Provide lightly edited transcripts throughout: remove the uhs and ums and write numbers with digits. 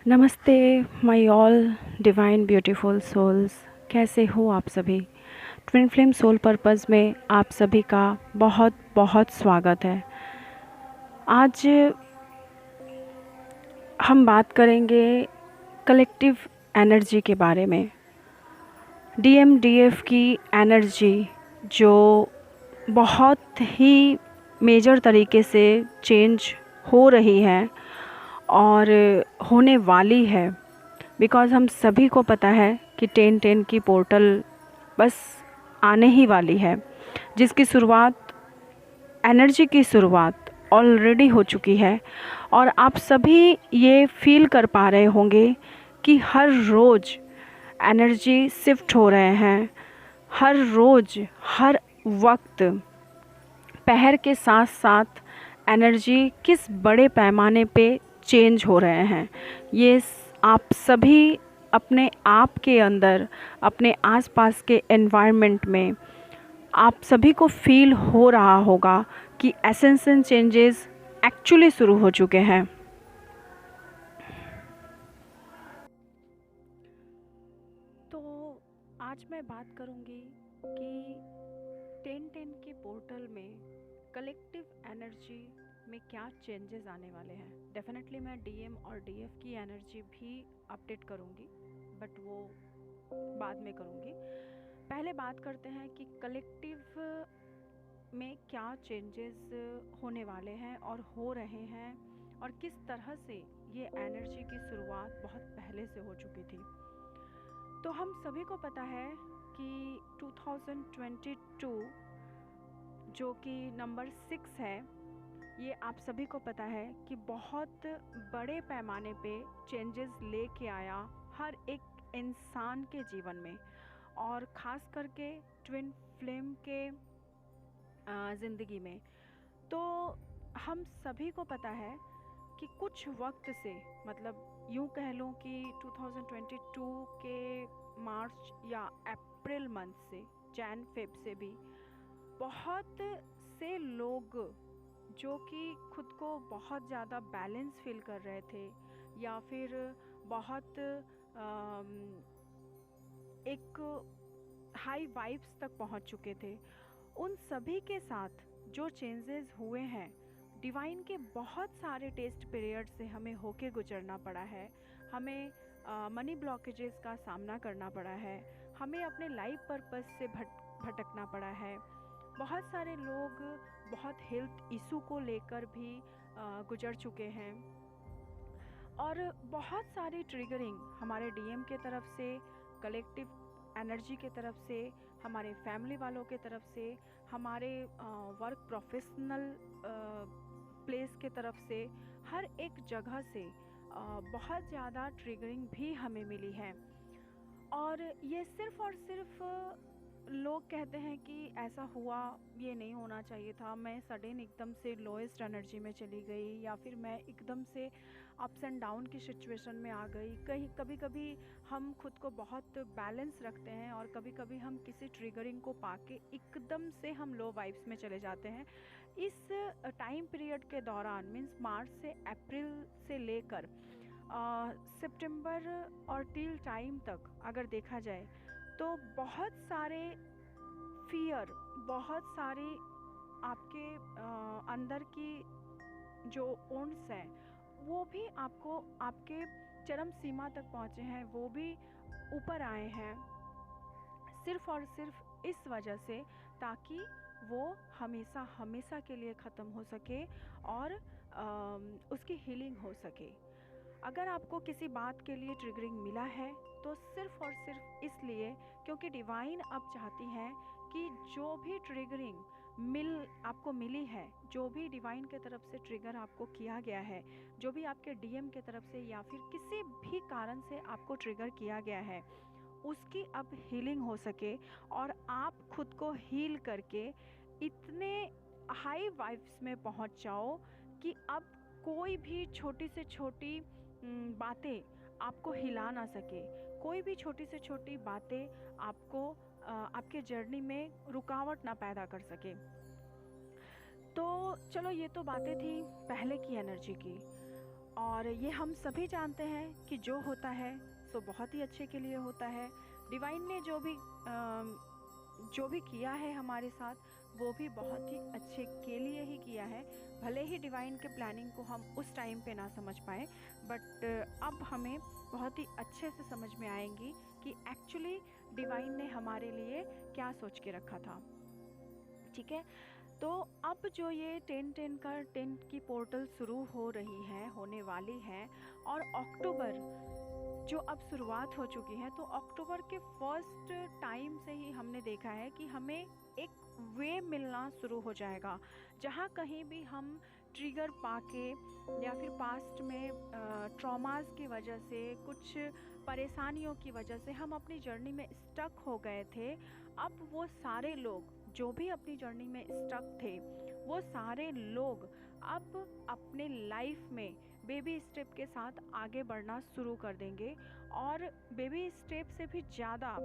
नमस्ते my all divine beautiful souls. कैसे हो आप सभी। ट्विन फ्लेम सोल पर्पस में आप सभी का बहुत बहुत स्वागत है। आज हम बात करेंगे कलेक्टिव एनर्जी के बारे में। डीएमडीएफ की एनर्जी जो बहुत ही मेजर तरीके से चेंज हो रही है और होने वाली है, बिकॉज़ हम सभी को पता है कि 10-10 की पोर्टल बस आने ही वाली है, जिसकी शुरुआत, एनर्जी की शुरुआत ऑलरेडी हो चुकी है। और आप सभी ये फील कर पा रहे होंगे कि हर रोज़ एनर्जी शिफ्ट हो रहे हैं, हर रोज़ हर वक्त पहर के साथ साथ एनर्जी किस बड़े पैमाने पे चेंज हो रहे हैं। ये आप सभी अपने आप के अंदर, अपने आसपास के एनवायरनमेंट में आप सभी को फील हो रहा होगा कि एसेंशियल चेंजेस एक्चुअली शुरू हो चुके हैं। तो आज मैं बात करूंगी कि 10-10 के पोर्टल में कलेक्टिव एनर्जी में क्या चेंजेस आने वाले हैं। डेफिनेटली मैं डीएम और डीएफ की एनर्जी भी अपडेट करूंगी, बट वो बाद में करूंगी। पहले बात करते हैं कि कलेक्टिव में क्या चेंजेस होने वाले हैं और हो रहे हैं, और किस तरह से ये एनर्जी की शुरुआत बहुत पहले से हो चुकी थी। तो हम सभी को पता है कि 2022 जो कि नंबर 6 है, ये आप सभी को पता है कि बहुत बड़े पैमाने पे चेंजेस लेके आया हर एक इंसान के जीवन में, और ख़ास करके ट्विन फ्लेम के ज़िंदगी में। तो हम सभी को पता है कि कुछ वक्त से, मतलब यूँ कह लूँ कि 2022 के मार्च या अप्रैल मंथ से, जैन फेब से भी बहुत से लोग जो कि खुद को बहुत ज़्यादा बैलेंस फील कर रहे थे, या फिर बहुत एक हाई वाइब्स तक पहुंच चुके थे, उन सभी के साथ जो चेंजेस हुए हैं, डिवाइन के बहुत सारे टेस्ट पीरियड से हमें होके गुजरना पड़ा है। हमें मनी ब्लॉकेजेस का सामना करना पड़ा है, हमें अपने लाइफ पर्पस से भटकना पड़ा है। बहुत सारे लोग बहुत हेल्थ इशू को लेकर भी गुजर चुके हैं, और बहुत सारी ट्रिगरिंग हमारे डीएम के तरफ से, कलेक्टिव एनर्जी के तरफ से, हमारे फैमिली वालों के तरफ से, हमारे वर्क प्रोफेशनल प्लेस के तरफ से, हर एक जगह से बहुत ज़्यादा ट्रिगरिंग भी हमें मिली है। और ये सिर्फ़ और सिर्फ लोग कहते हैं कि ऐसा हुआ, ये नहीं होना चाहिए था, मैं सडन एकदम से लोएस्ट एनर्जी में चली गई, या फिर मैं एकदम से अप्स एंड डाउन की सिचुएशन में आ गई। कहीं कभी कभी हम खुद को बहुत बैलेंस रखते हैं, और कभी कभी हम किसी ट्रिगरिंग को पाके एकदम से हम लो वाइब्स में चले जाते हैं। इस टाइम पीरियड के दौरान, मीन्स मार्च से अप्रैल से लेकर सितंबर और टिल टाइम तक अगर देखा जाए, तो बहुत सारे फियर, बहुत सारी आपके अंदर की जो ओन्स हैं, वो भी आपको आपके चरम सीमा तक पहुँचे हैं, वो भी ऊपर आए हैं, सिर्फ़ और सिर्फ इस वजह से ताकि वो हमेशा हमेशा के लिए ख़त्म हो सके और उसकी हीलिंग हो सके। अगर आपको किसी बात के लिए ट्रिगरिंग मिला है, तो सिर्फ़ और सिर्फ इसलिए क्योंकि डिवाइन अब चाहती है कि जो भी ट्रिगरिंग आपको मिली है, जो भी डिवाइन के तरफ से ट्रिगर आपको किया गया है, जो भी आपके डीएम के तरफ से या फिर किसी भी कारण से आपको ट्रिगर किया गया है, उसकी अब हीलिंग हो सके, और आप खुद को हील करके इतने हाई वाइब्स में पहुंच जाओ कि अब कोई भी छोटी से छोटी बातें आपको हिला ना सके, कोई भी छोटी से छोटी बातें आपको आपके जर्नी में रुकावट ना पैदा कर सके। तो चलो, ये तो बातें थी पहले की एनर्जी की। और ये हम सभी जानते हैं कि जो होता है सो बहुत ही अच्छे के लिए होता है। डिवाइन ने जो भी किया है हमारे साथ, वो भी बहुत ही अच्छे के लिए ही किया है। भले ही डिवाइन के प्लानिंग को हम उस टाइम पे ना समझ पाए, बट अब हमें बहुत ही अच्छे से समझ में आएंगी कि एक्चुअली डिवाइन ने हमारे लिए क्या सोच के रखा था। ठीक है। तो अब जो ये 10 की पोर्टल शुरू हो रही है, होने वाली है, और अक्टूबर जो अब शुरुआत हो चुकी है, तो अक्टूबर के फर्स्ट टाइम से ही हमने देखा है कि हमें एक वे मिलना शुरू हो जाएगा, जहाँ कहीं भी हम ट्रिगर पाके या फिर पास्ट में ट्रॉमास की वजह से, कुछ परेशानियों की वजह से हम अपनी जर्नी में स्टक हो गए थे। अब वो सारे लोग जो भी अपनी जर्नी में स्टक थे, वो सारे लोग अब अपने लाइफ में बेबी स्टेप के साथ आगे बढ़ना शुरू कर देंगे, और बेबी स्टेप से भी ज़्यादा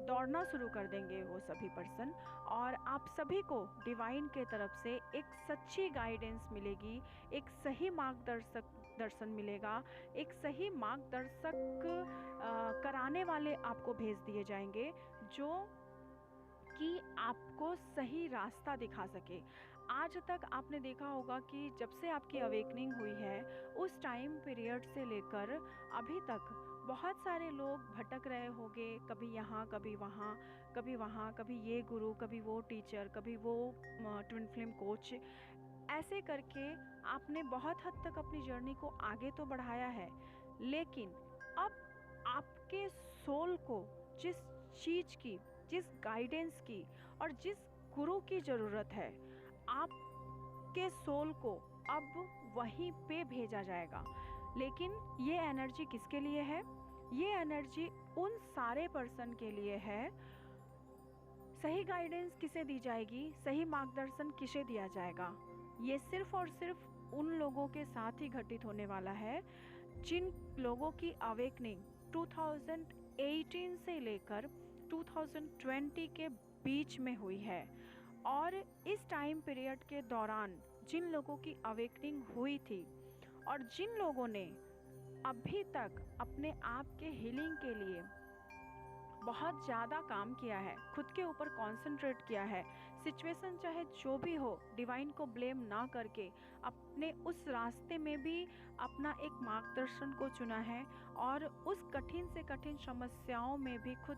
दौड़ना शुरू कर देंगे वो सभी पर्सन। और आप सभी को डिवाइन के तरफ से एक सच्ची गाइडेंस मिलेगी, एक सही दर्शन मिलेगा, एक सही मार्गदर्शक कराने वाले आपको भेज दिए जाएंगे, जो कि आपको सही रास्ता दिखा सके। आज तक आपने देखा होगा कि जब से आपकी अवेकनिंग हुई है, उस टाइम पीरियड से लेकर अभी तक बहुत सारे लोग भटक रहे होंगे, कभी यहाँ कभी वहाँ, कभी वहाँ, कभी ये गुरु, कभी वो टीचर, कभी वो ट्विन फ्लेम कोच। ऐसे करके आपने बहुत हद तक अपनी जर्नी को आगे तो बढ़ाया है, लेकिन अब आपके सोल को जिस चीज़ की, जिस गाइडेंस की और जिस गुरु की ज़रूरत है, आपके सोल को अब वहीं पे भेजा जाएगा। लेकिन ये एनर्जी किसके लिए है? ये एनर्जी उन सारे पर्सन के लिए है। सही गाइडेंस किसे दी जाएगी, सही मार्गदर्शन किसे दिया जाएगा? ये सिर्फ और सिर्फ उन लोगों के साथ ही घटित होने वाला है जिन लोगों की अवेकनिंग 2018 से लेकर 2020 के बीच में हुई है। और इस टाइम पीरियड के दौरान जिन लोगों की अवेकनिंग हुई थी, और जिन लोगों ने अभी तक अपने आप के हीलिंग के लिए बहुत ज़्यादा काम किया है, खुद के ऊपर कंसंट्रेट किया है, सिचुएशन चाहे जो भी हो, डिवाइन को ब्लेम ना करके अपने उस रास्ते में भी अपना एक मार्गदर्शन को चुना है, और उस कठिन से कठिन समस्याओं में भी खुद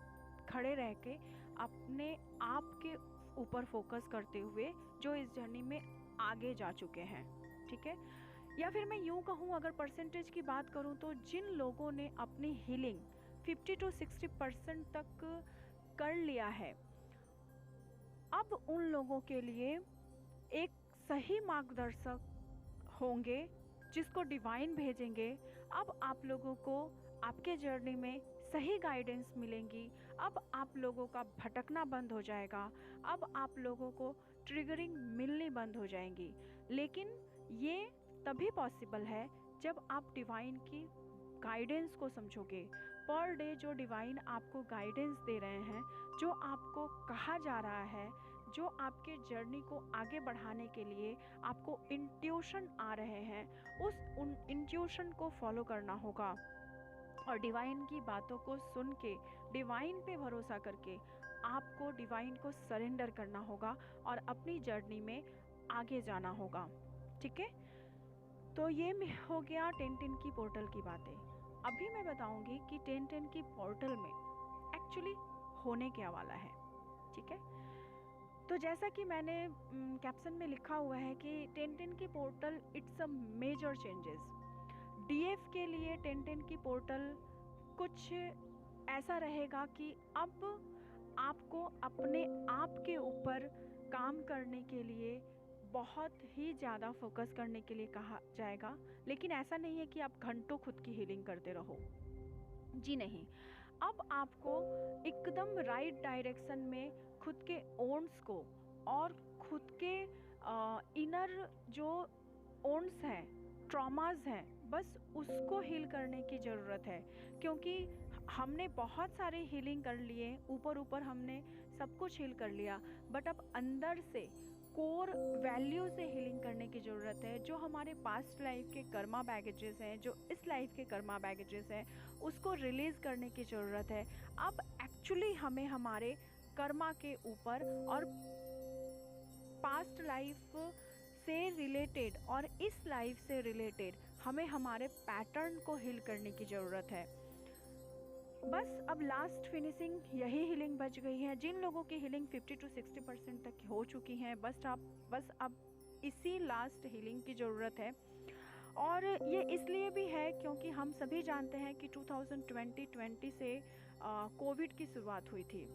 खड़े रह के अपने आप के ऊपर फोकस करते हुए जो इस जर्नी में आगे जा चुके हैं। ठीक है। या फिर मैं यूँ कहूँ, अगर परसेंटेज की बात करूँ, तो जिन लोगों ने अपनी हीलिंग 50 to 60% तक कर लिया है, अब उन लोगों के लिए एक सही मार्गदर्शक होंगे जिसको डिवाइन भेजेंगे। अब आप लोगों को आपके जर्नी में सही गाइडेंस मिलेंगी। अब आप लोगों का भटकना बंद हो जाएगा। अब आप लोगों को ट्रिगरिंग मिलनी बंद हो जाएंगी। लेकिन ये तभी पॉसिबल है जब आप डिवाइन की गाइडेंस को समझोगे। पर डे जो डिवाइन आपको गाइडेंस दे रहे हैं, जो आपको कहा जा रहा है, जो आपके जर्नी को आगे बढ़ाने के लिए आपको इंट्यूशन आ रहे हैं, उन इंट्यूशन को फॉलो करना होगा, और डिवाइन की बातों को सुन के, डिवाइन पे भरोसा करके आपको डिवाइन को सरेंडर करना होगा और अपनी जर्नी में आगे जाना होगा। ठीक है। तो ये हो गया 10 की पोर्टल की बातें। अभी मैं बताऊंगी कि 10 की पोर्टल में एक्चुअली होने क्या वाला है। ठीक है। तो जैसा कि मैंने कैप्शन में लिखा हुआ है कि 10 की portal it's a major changes. DF के लिए 10 की पोर्टल कुछ ऐसा रहेगा कि अब आपको अपने आप के ऊपर काम करने के लिए बहुत ही ज़्यादा फोकस करने के लिए कहा जाएगा। लेकिन ऐसा नहीं है कि आप घंटों खुद की हीलिंग करते रहो, जी नहीं। अब आपको एकदम राइट डायरेक्शन में खुद के ओन्स को और खुद के इनर जो ओन्स हैं, ट्रॉमास हैं, बस उसको हील करने की ज़रूरत है। क्योंकि हमने बहुत सारे हीलिंग कर लिए, ऊपर ऊपर हमने सब कुछ हील कर लिया, बट अब अंदर से कोर वैल्यू से हीलिंग करने की ज़रूरत है। जो हमारे पास्ट लाइफ के कर्मा बैगेजेस हैं, जो इस लाइफ के कर्मा बैगेजेस हैं, उसको रिलीज़ करने की ज़रूरत है। अब एक्चुअली हमें हमारे कर्मा के ऊपर और पास्ट लाइफ से रिलेटेड और इस लाइफ से रिलेटेड हमें हमारे पैटर्न को हील करने की ज़रूरत है। बस अब लास्ट फिनिशिंग यही हीलिंग बच गई है। जिन लोगों की हीलिंग 50 to 60% तक हो चुकी हैं, बस अब इसी लास्ट हीलिंग की ज़रूरत है। और ये इसलिए भी है क्योंकि हम सभी जानते हैं कि 2020 से कोविड की शुरुआत हुई थी।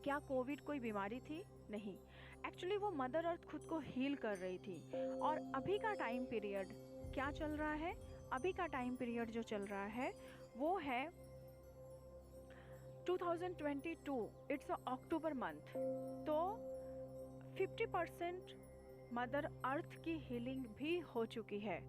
क्या कोविड कोई बीमारी थी? नहीं, एक्चुअली वो मदर अर्थ खुद को हील कर रही थी। और अभी का टाइम पीरियड क्या चल रहा है? अभी का टाइम पीरियड जो चल रहा है वो है 2022, इट्स अक्टूबर मंथ। तो 50% मदर अर्थ की हीलिंग भी हो चुकी है।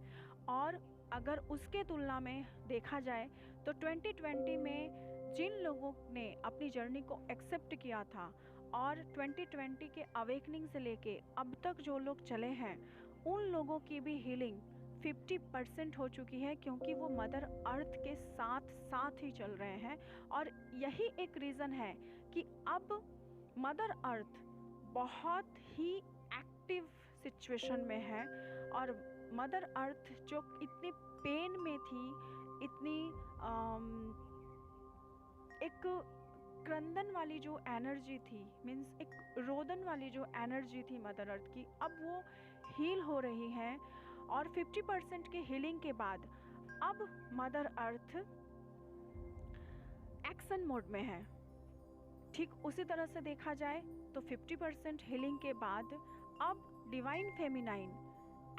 और अगर उसके तुलना में देखा जाए तो 2020 में जिन लोगों ने अपनी जर्नी को एक्सेप्ट किया था और 2020 के अवेकनिंग से लेके अब तक जो लोग चले हैं, उन लोगों की भी हीलिंग 50% हो चुकी है, क्योंकि वो मदर अर्थ के साथ साथ ही चल रहे हैं। और यही एक रीज़न है कि अब मदर अर्थ बहुत ही एक्टिव सिचुएशन में है। और मदर अर्थ जो इतनी पेन में थी, इतनी एक क्रंदन वाली जो एनर्जी थी, मीन्स एक रोदन वाली जो एनर्जी थी मदर अर्थ की, अब वो हील हो रही है। और 50% की हीलिंग के बाद अब मदर अर्थ एक्शन मोड में है। ठीक उसी तरह से देखा जाए तो 50% हीलिंग के बाद अब डिवाइन फेमिनाइन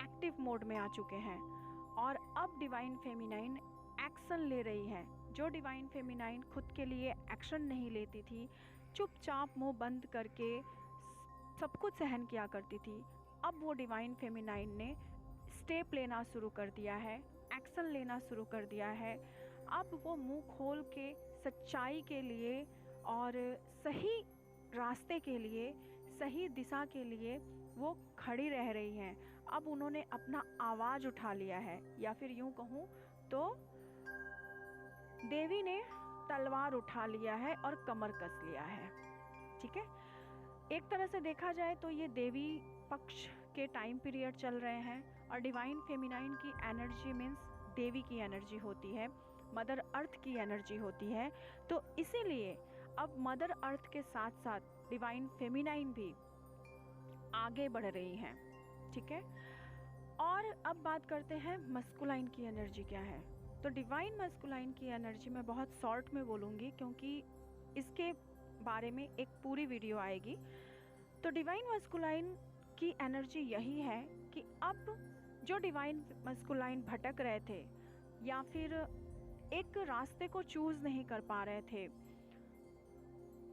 एक्टिव मोड में आ चुके हैं। और अब डिवाइन फेमिनाइन एक्शन ले रही है। जो डिवाइन फेमिनाइन खुद के लिए एक्शन नहीं लेती थी, चुपचाप मुंह बंद करके सब कुछ सहन किया करती थी, अब वो डिवाइन फेमिनाइन ने स्टेप लेना शुरू कर दिया है, एक्शन लेना शुरू कर दिया है। अब वो मुंह खोल के सच्चाई के लिए और सही रास्ते के लिए, सही दिशा के लिए वो खड़ी रह रही हैं। अब उन्होंने अपना आवाज़ उठा लिया है, या फिर यूँ कहूँ तो देवी ने तलवार उठा लिया है और कमर कस लिया है। ठीक है, एक तरह से देखा जाए तो ये देवी पक्ष के टाइम पीरियड चल रहे हैं। और डिवाइन फेमिनाइन की एनर्जी मीन्स देवी की एनर्जी होती है, मदर अर्थ की एनर्जी होती है। तो इसीलिए अब मदर अर्थ के साथ साथ डिवाइन फेमिनाइन भी आगे बढ़ रही हैं। ठीक है, और अब बात करते हैं मस्कुलाइन की एनर्जी क्या है। तो डिवाइन मस्कुलाइन की एनर्जी मैं बहुत शॉर्ट में बोलूँगी, क्योंकि इसके बारे में एक पूरी वीडियो आएगी। तो डिवाइन मस्कुलाइन की एनर्जी यही है कि अब जो डिवाइन मस्कुलाइन भटक रहे थे या फिर एक रास्ते को चूज़ नहीं कर पा रहे थे,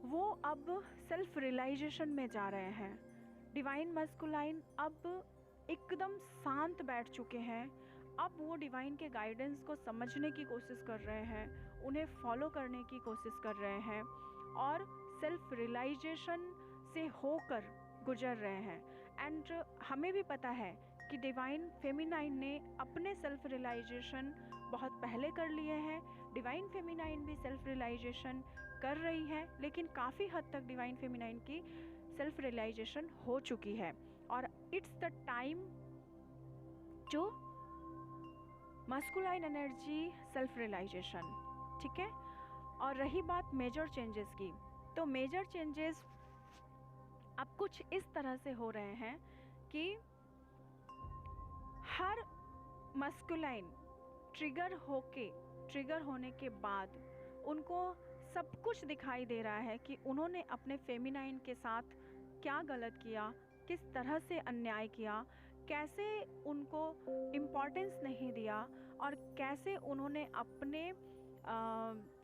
वो अब सेल्फ रियलाइजेशन में जा रहे हैं। डिवाइन मस्कुलाइन अब एकदम शांत बैठ चुके हैं। अब वो डिवाइन के गाइडेंस को समझने की कोशिश कर रहे हैं, उन्हें फॉलो करने की कोशिश कर रहे हैं और सेल्फ रियलाइजेशन से होकर गुजर रहे हैं। एंड हमें भी पता है कि डिवाइन फेमिनाइन ने अपने सेल्फ रियलाइजेशन बहुत पहले कर लिए हैं। डिवाइन फेमिनाइन भी सेल्फ रियलाइजेशन कर रही है, लेकिन काफ़ी हद तक डिवाइन फेमिनाइन की सेल्फ रियलाइजेशन हो चुकी है। और it's the time to masculine energy self realisation. ठीक है, और रही बात मेजर चेंजेस की, तो मेजर चेंजेस अब कुछ इस तरह से हो रहे हैं कि हर मस्कुलाइन ट्रिगर होने के बाद उनको सब कुछ दिखाई दे रहा है कि उन्होंने अपने फेमिनाइन के साथ क्या गलत किया, किस तरह से अन्याय किया, कैसे उनको इम्पोर्टेंस नहीं दिया और कैसे उन्होंने अपने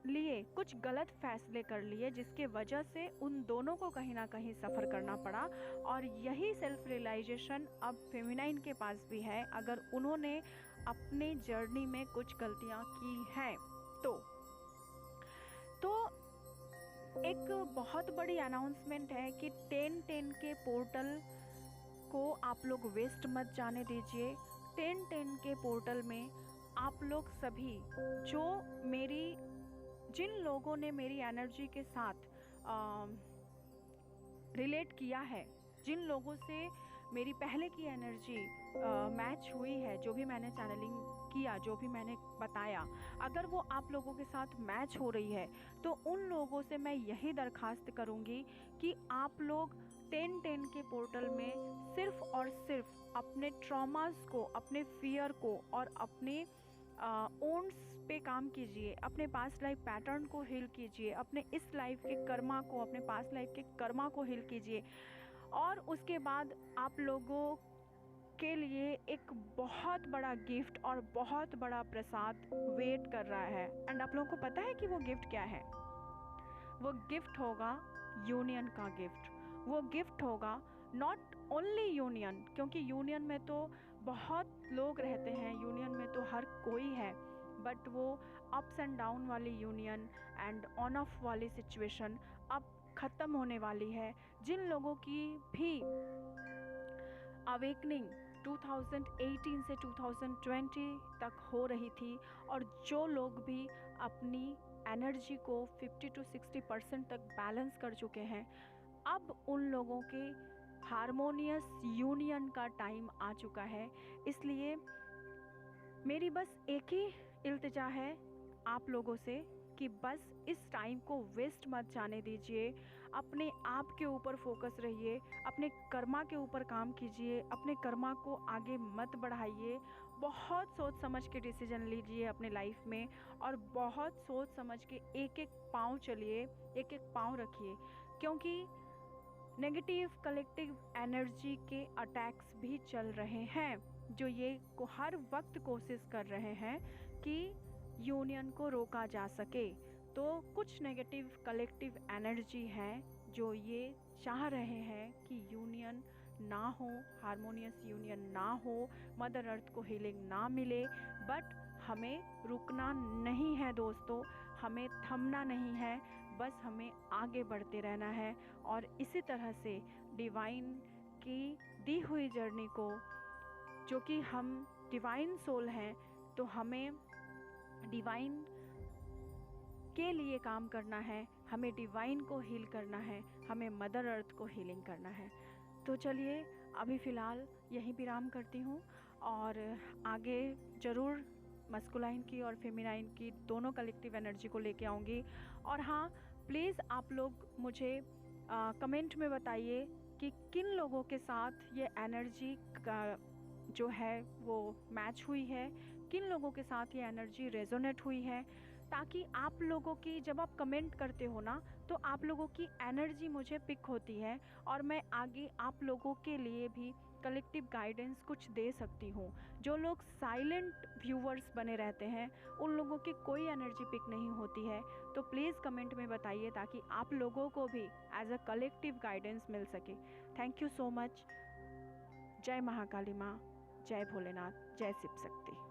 लिए कुछ गलत फैसले कर लिए, जिसके वजह से उन दोनों को कहीं ना कहीं सफ़र करना पड़ा। और यही सेल्फ रियलाइजेशन अब फेमिनाइन के पास भी है। अगर उन्होंने अपने जर्नी में कुछ गलतियां की हैं तो एक बहुत बड़ी अनाउंसमेंट है कि 10-10 के पोर्टल को आप लोग वेस्ट मत जाने दीजिए। 10-10 के पोर्टल में आप लोग सभी जो मेरी जिन लोगों ने मेरी एनर्जी के साथ रिलेट किया है, जिन लोगों से मेरी पहले की एनर्जी मैच हुई है, जो भी मैंने चैनलिंग किया, जो भी मैंने बताया, अगर वो आप लोगों के साथ मैच हो रही है तो उन लोगों से मैं यही दरखास्त करूँगी कि आप लोग 10-10 के पोर्टल में सिर्फ और सिर्फ अपने ट्रॉमास को, अपने फियर को और अपने ओन्स पे काम कीजिए, अपने पास्ट लाइफ पैटर्न को हील कीजिए, अपने इस लाइफ के कर्मा को, अपने पास्ट लाइफ के कर्मा को हील कीजिए। और उसके बाद आप लोगों के लिए एक बहुत बड़ा गिफ्ट और बहुत बड़ा प्रसाद वेट कर रहा है। एंड आप लोगों को पता है कि वो गिफ्ट क्या है? वो गिफ्ट होगा यूनियन का गिफ्ट। वो गिफ्ट होगा नॉट ओनली यूनियन, क्योंकि यूनियन में तो बहुत लोग रहते हैं, यूनियन में तो हर कोई है, बट वो अप्स एंड डाउन वाली यूनियन एंड ऑन ऑफ वाली सिचुएशन अब ख़त्म होने वाली है। जिन लोगों की भी अवेकनिंग 2018 से 2020 तक हो रही थी और जो लोग भी अपनी एनर्जी को 50 to 60% तक बैलेंस कर चुके हैं, अब उन लोगों के हारमोनियस यूनियन का टाइम आ चुका है। इसलिए मेरी बस एक ही इल्तिजा है आप लोगों से कि बस इस टाइम को वेस्ट मत जाने दीजिए। अपने आप के ऊपर फोकस रहिए, अपने कर्मा के ऊपर काम कीजिए, अपने कर्मा को आगे मत बढ़ाइए। बहुत सोच समझ के डिसीजन लीजिए अपने लाइफ में और बहुत सोच समझ के एक एक पाँव चलिए, एक एक पाँव रखिए, क्योंकि नेगेटिव कलेक्टिव एनर्जी के अटैक्स भी चल रहे हैं जो ये को हर वक्त कोशिश कर रहे हैं कि यूनियन को रोका जा सके। तो कुछ नेगेटिव कलेक्टिव एनर्जी है जो ये चाह रहे हैं कि यूनियन ना हो, हारमोनियस यूनियन ना हो, मदर अर्थ को हीलिंग ना मिले। बट हमें रुकना नहीं है दोस्तों, हमें थमना नहीं है, बस हमें आगे बढ़ते रहना है। और इसी तरह से डिवाइन की दी हुई जर्नी को, जो कि हम डिवाइन सोल हैं, तो हमें डिवाइन के लिए काम करना है, हमें डिवाइन को हील करना है, हमें मदर अर्थ को हीलिंग करना है। तो चलिए अभी फ़िलहाल यहीं विराम करती हूँ और आगे ज़रूर मस्कुलाइन की और फेमिनाइन की दोनों कलेक्टिव एनर्जी को लेके आऊँगी। और हाँ, प्लीज़ आप लोग मुझे कमेंट में बताइए कि किन लोगों के साथ ये एनर्जी का जो है वो मैच हुई है, किन लोगों के साथ ये एनर्जी रेजोनेट हुई है, ताकि आप लोगों की, जब आप कमेंट करते हो ना, तो आप लोगों की एनर्जी मुझे पिक होती है और मैं आगे आप लोगों के लिए भी कलेक्टिव गाइडेंस कुछ दे सकती हूँ। जो लोग साइलेंट व्यूवर्स बने रहते हैं उन लोगों की कोई एनर्जी पिक नहीं होती है। तो प्लीज़ कमेंट में बताइए ताकि आप लोगों को भी एज अ कलेक्टिव गाइडेंस मिल सके। Thank you so much. जय महाकाली माँ, जय भोलेनाथ, जय शिव शक्ति।